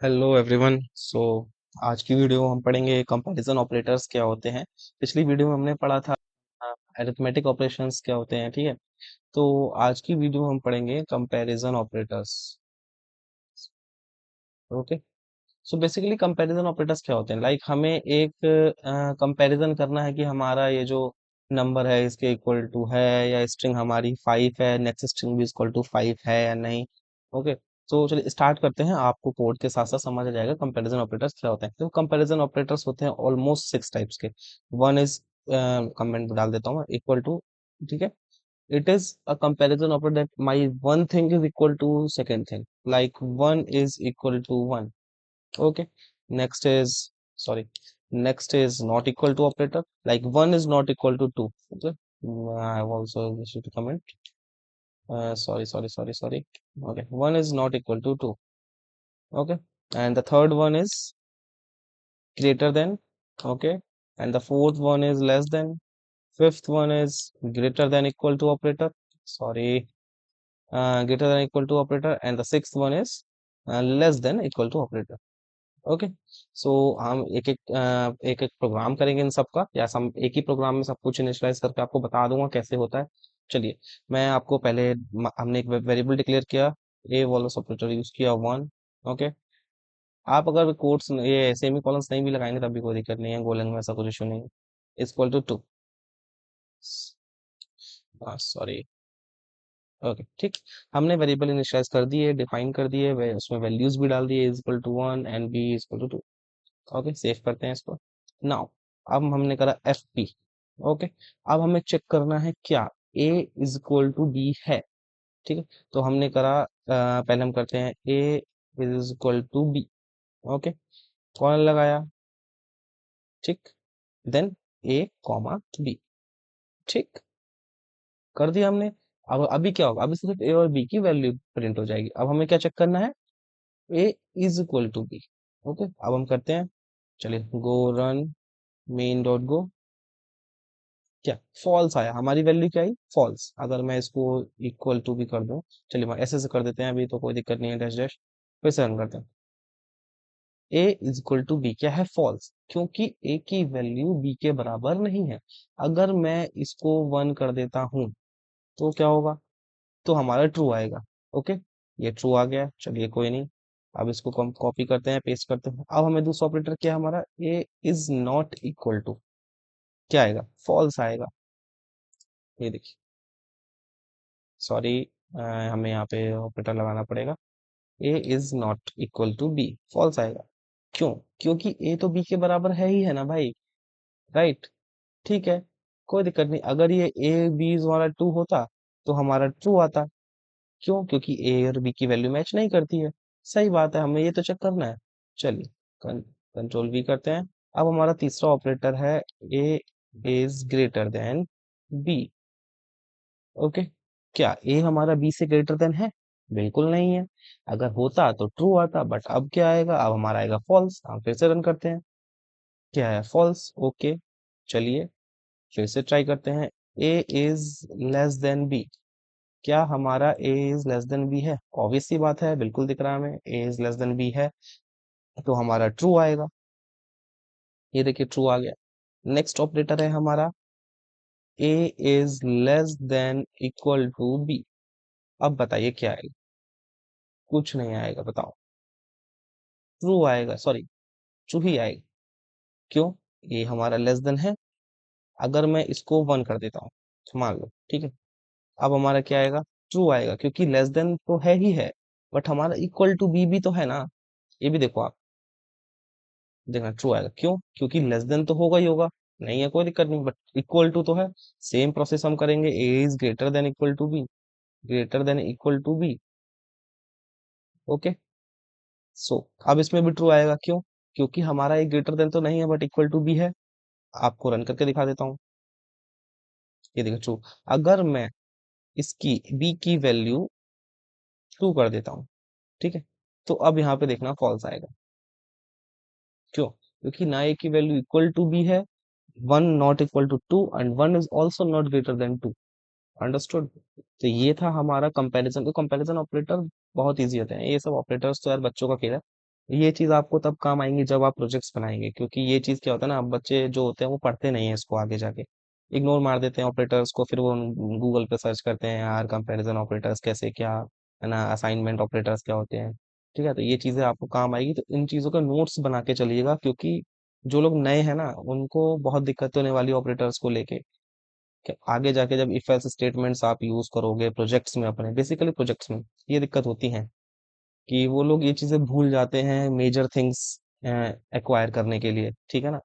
Hello everyone. आज की video हम पढ़ेंगे कंपैरिजन ऑपरेटर्स क्या होते हैं। पिछली वीडियो में हमने पढ़ा था अरिथमेटिक ऑपरेशंस क्या होते हैं। ठीक है, तो आज की वीडियो हम पढ़ेंगे comparison operators. Okay, so basically comparison operators क्या होते हैं, लाइक हमें एक कंपैरिजन करना है कि हमारा ये जो नंबर है इसके इक्वल टू है, या स्ट्रिंग हमारी 5 है, नेक्स्ट स्ट्रिंग भी इक्वल टू 5 है या नहीं। ओके, तो चलिए स्टार्ट करते हैं, आपको कोड के साथ साथ समझ आ जाएगा कंपैरिजन ऑपरेटर्स क्या होते हैं। तो कंपैरिजन ऑपरेटर्स होते हैं ऑलमोस्ट 6 टाइप्स के। वन इज, कमेंट डाल देता हूँ, इक्वल टू। ठीक है, it is a comparison operator that my one thing is equal to second thing, like 1 is equal to 1. Okay, next is, sorry, next is not equal to operator, like 1 is not equal to 2. Okay, I have also issued a comment. Sorry. Okay, 1 is not equal to 2. Okay, and the third one is greater than. Okay, and the fourth one is less than. Fifth one is greater than equal to operator. Sorry, greater than equal to operator, and the sixth one is less than equal to operator. Okay, so हम एक एक programme करेंगे इन सबका, या हम एक ही programme में सब कुछ इनिशियलाइज करके आपको बता दूंगा कैसे होता है। चलिए, मैं आपको पहले हमने एक वेरिएबल डिक्लेयर किया, ए वॉलस ऑपरेटर यूज किया 1। ओके, आप अगर कोट्स ये सेमी कॉलन्स नहीं भी लगाएंगे तब भी कोई दिक्कत नहीं है, गोलैंग में ऐसा कुछ इशू नहीं है। Equal to 2, sorry. ओके, ठीक, हमने वेरिएबल इनिशियलाइज कर दिए, डिफाइन कर दिए, उसमें वैल्यूज भी डाल दिए, is equal to 1 and B is equal to 2। Okay, save करते हैं इसको। नाउ अब हमने करा एफ पी। ओके, अब हमें चेक करना है क्या ए इज इक्वल टू बी है। ठीक है, तो हमने करा पहले हम करते हैं A is equal to B. Okay, कौन लगाया, ठीक, देन ए कॉमा बी। ठीक, कर दिया हमने। अब अभी क्या होगा, अभी सिर्फ ए और बी की वैल्यू प्रिंट हो जाएगी। अब हमें क्या चेक करना है, A is equal to B. Okay, अब हम करते हैं, चलिए go run main dot go. क्या फॉल्स आया, हमारी वैल्यू क्या आई, फॉल्स। अगर मैं इसको इक्वल टू भी कर दूं, चलिए मैं ऐसे से कर देते हैं, अभी तो कोई दिक्कत नहीं है, डैश डैश। फिर से रन करते हैं, A is equal to B क्या है, फॉल्स, क्योंकि ए की वैल्यू बी के बराबर नहीं है। अगर मैं इसको 1 कर देता हूं तो क्या होगा, तो हमारा ट्रू आएगा। ओके, ये ट्रू आ गया, चलिए कोई नहीं। अब इसको हम कॉपी करते हैं, पेस्ट करते हैं। अब हमें दूसरा ऑपरेटर क्या है, हमारा A is not equal to क्या आएगा, फॉल्स आएगा। ये देखिए, सॉरी, हमें यहाँ पे ऑपरेटर लगाना पड़ेगा। A is not equal to B, false आएगा। क्यों, क्योंकि ए तो बी के बराबर है ही है ना भाई, राइट। ठीक है, कोई दिक्कत नहीं। अगर ये ए बी वाला 2 होता तो हमारा ट्रू आता। क्यों, क्योंकि ए और बी की वैल्यू मैच नहीं करती है। सही बात है, हमें ये तो चेक करना है। चलिए, कंट्रोल वी करते हैं। अब हमारा तीसरा ऑपरेटर है A is greater than B. Okay, क्या ए हमारा बी से ग्रेटर देन है, बिल्कुल नहीं है। अगर होता तो ट्रू आता, बट अब क्या आएगा, अब हमारा आएगा फॉल्स। हम फिर से रन करते हैं, क्या है, फॉल्स। ओके, चलिए फिर से ट्राई करते हैं, A is less then B. क्या हमारा A is less then B है, ऑब्वियस सी बात है, बिल्कुल दिख रहा है हमें ए इज लेस देन बी है, तो हमारा ट्रू आएगा। ये देखिए ट्रू आ गया। नेक्स्ट ऑपरेटर है हमारा A is less than equal to B. अब बताइए क्या आएगा, कुछ नहीं आएगा, बताओ। ट्रू आएगा, सॉरी, ट्रू ही आएगा। क्यों, ये हमारा लेस देन है। अगर मैं इसको 1 कर देता हूँ, मान लो, ठीक है, अब हमारा क्या आएगा, ट्रू आएगा, क्योंकि लेस देन तो है ही है, बट हमारा इक्वल टू बी भी तो है ना। ये भी देखो आप, देखना ट्रू आएगा। क्यों, क्योंकि लेस देन तो होगा ही होगा, नहीं है कोई दिक्कत नहीं, बट इक्वल टू तो है। सेम प्रोसेस हम करेंगे, A is greater than equal to B, greater than equal to B. Okay, so अब इसमें भी ट्रू आएगा। क्यों, क्योंकि हमारा एक ग्रेटर देन तो नहीं है, बट इक्वल टू बी है। आपको रन करके दिखा देता हूँ, ये देखो ट्रू। अगर मैं इसकी बी की वैल्यू ट्रू कर देता हूँ, ठीक है, तो अब यहाँ पे देखना फॉल्स आएगा। क्यों, क्योंकि ना ए की वैल्यू इक्वल टू बी है, 1 not equal to 2, and 1 is also not greater than 2। Understood. तो ये था हमारा कंपैरिजन। तो कंपैरिजन ऑपरेटर बहुत इजी होते हैं, ये सब ऑपरेटर्स तो यार बच्चों का खेल है, ये चीज आपको तब काम आएंगी जब आप प्रोजेक्ट्स बनाएंगे, क्योंकि ये चीज क्या होता है ना, अब बच्चे जो होते हैं वो पढ़ते नहीं है इसको, आगे जाके इग्नोर मार देते हैं ऑपरेटर्स को, फिर वो गूगल पे सर्च करते हैं यार कंपैरिजन ऑपरेटर्स कैसे क्या है ना, असाइनमेंट ऑपरेटर्स क्या होते हैं। ठीक है, तो ये चीजें आपको काम आएगी, तो इन चीजों का नोट्स बना के चलिएगा, क्योंकि जो लोग नए हैं ना उनको बहुत दिक्कत होने वाली ऑपरेटर्स को लेके, कि आगे जाके जब इफ एल्स स्टेटमेंट्स आप यूज करोगे प्रोजेक्ट्स में, अपने बेसिकली प्रोजेक्ट्स में ये दिक्कत होती है कि वो लोग ये चीजें भूल जाते हैं मेजर थिंग्स एक्वायर करने के लिए। ठीक है ना,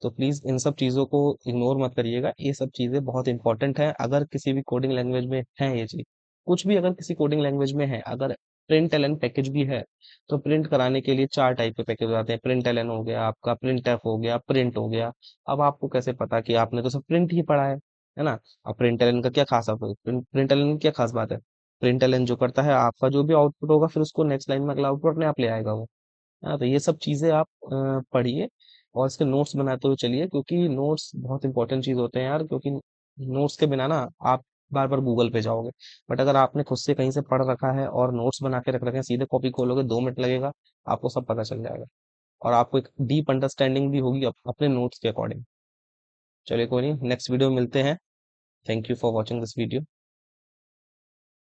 तो प्लीज इन सब चीजों को इग्नोर मत करिएगा, ये सब चीजें बहुत इंपॉर्टेंट है। अगर किसी भी कोडिंग लैंग्वेज में है ये चीज, कुछ भी अगर किसी कोडिंग लैंग्वेज में है, अगर प्रिंट एलन पैकेज भी है, तो प्रिंट कराने के लिए चार टाइप के पैकेज आते हैं। प्रिंट एलन हो गया आपका, प्रिंट एफ हो गया, प्रिंट हो गया। अब आपको कैसे पता कि आपने तो सब प्रिंट ही पढ़ा है ना। अब प्रिंट एलन का क्या खास, प्रिंट एलन की क्या खास बात है, प्रिंट एलन जो करता है आपका जो भी आउटपुट होगा फिर उसको नेक्स्ट लाइन में अगला आउटपुट अपने आप ले आएगा वो। हाँ, तो ये सब चीजें आप पढ़िए और इसके नोट्स बनाते हुए चलिए, क्योंकि नोट्स बहुत इंपॉर्टेंट चीज होते हैं यार, क्योंकि नोट्स के बिना ना आप बार बार गूगल पे जाओगे। बट अगर आपने खुद से कहीं से पढ़ रखा है और नोट्स बना के रख रखे हैं, सीधे कॉपी खोलोगे 2 मिनट लगेगा, आपको सब पता चल जाएगा, और आपको एक डीप अंडरस्टैंडिंग भी होगी अपने नोट्स के अकॉर्डिंग। चलिए कोई नहीं, नेक्स्ट वीडियो में मिलते हैं। Thank you for watching this video.